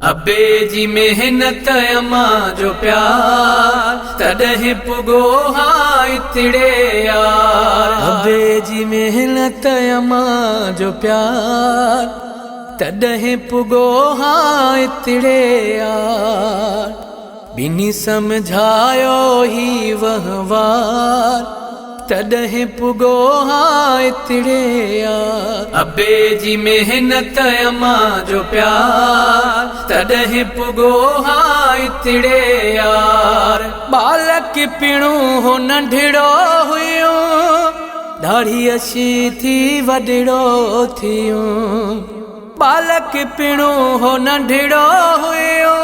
अबे जी मेहनत अम्मा जो प्यार तॾहिं पुगो हा इतड़े यार। अबे जी मेहनत अम्मा जो प्यार तॾहिं पुगो हा इतड़े यार। बिनी समझायो ही वहवार तॾहिं पुगो हा इतड़े यार। अबे जी मेहनत अम्मा जो प्यार तॾहिं पुगो हा इतड़े यार। बालक पिणु हो नंढड़ो हुयो दाढ़ी अशी थी वॾड़ो थियो। बालक पिणु हो नंढड़ो हुयो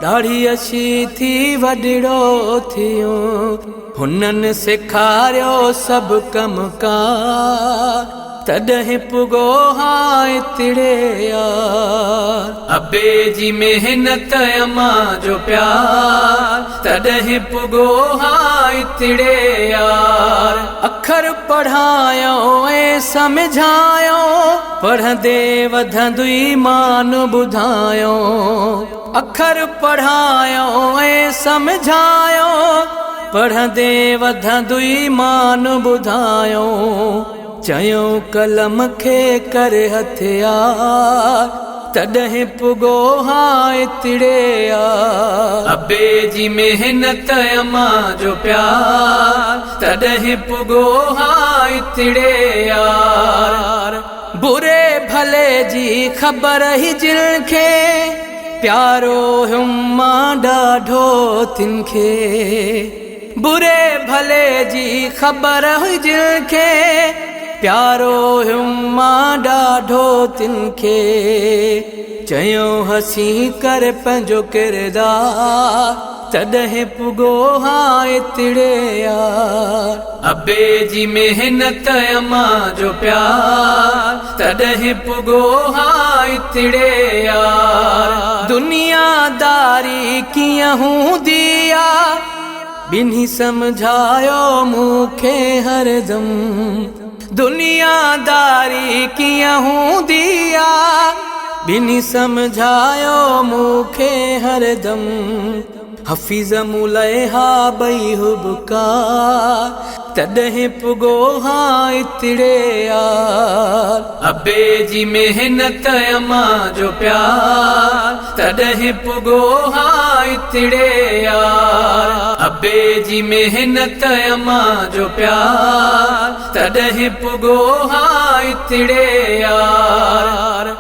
दाढ़ी अशी थी वॾड़ो थियो। हुननि सेखारियो सभु कमकार तॾहिं पुगो हा इतड़े यार। अबे जी मेहनत अम्मा जो प्यार तॾहिं पुगो हा इतड़े यार। अखर पढ़ायो ऐं समझायो पढ़ंदे वधंदो ईमान ॿुधायो। अखर पढ़ायो ऐं समझायो पढ़ंदे वधंदो ईमान ॿुधायो। चयो कलम खे कर हथियार तॾहिं पुगो हा इतड़े यार। अबे जी मेहनत अम्मा जो प्यार तॾहिं पुगो हा इतड़े यार। बुरे भले जी ख़बर ही जिन खे प्यारो हुम्मा ॾाढो तिन खे। बुरे भले जी ख़बर हुई जिन खे प्यारो हुम्मा ॾाढो तिन खे। चयो हसी कर पंहिंजो किरदार तॾहिं पुगो हा इतड़े यार। अबे जी मेहनत अम्मा जो प्यार तॾहिं पुगो हा इतड़े यार। दुनियादारी कीअं हूंदी आहे बिन्ही समझायो मूंखे हरदम। दुनियादारी कीअं हूंदी आहे बिन्ही समझायो मूंखे हरदम। हफ़ीज़ मुलैहा ॿई हुबकार तॾहिं पुगो हा इतड़े यार। अबे जी मेहनत अम्मा जो प्यार तॾहिं पुगो हा इतड़े यार। अबे जी मेहनत अम्मा जो प्यार तॾहिं पुगो हा इतड़े यार।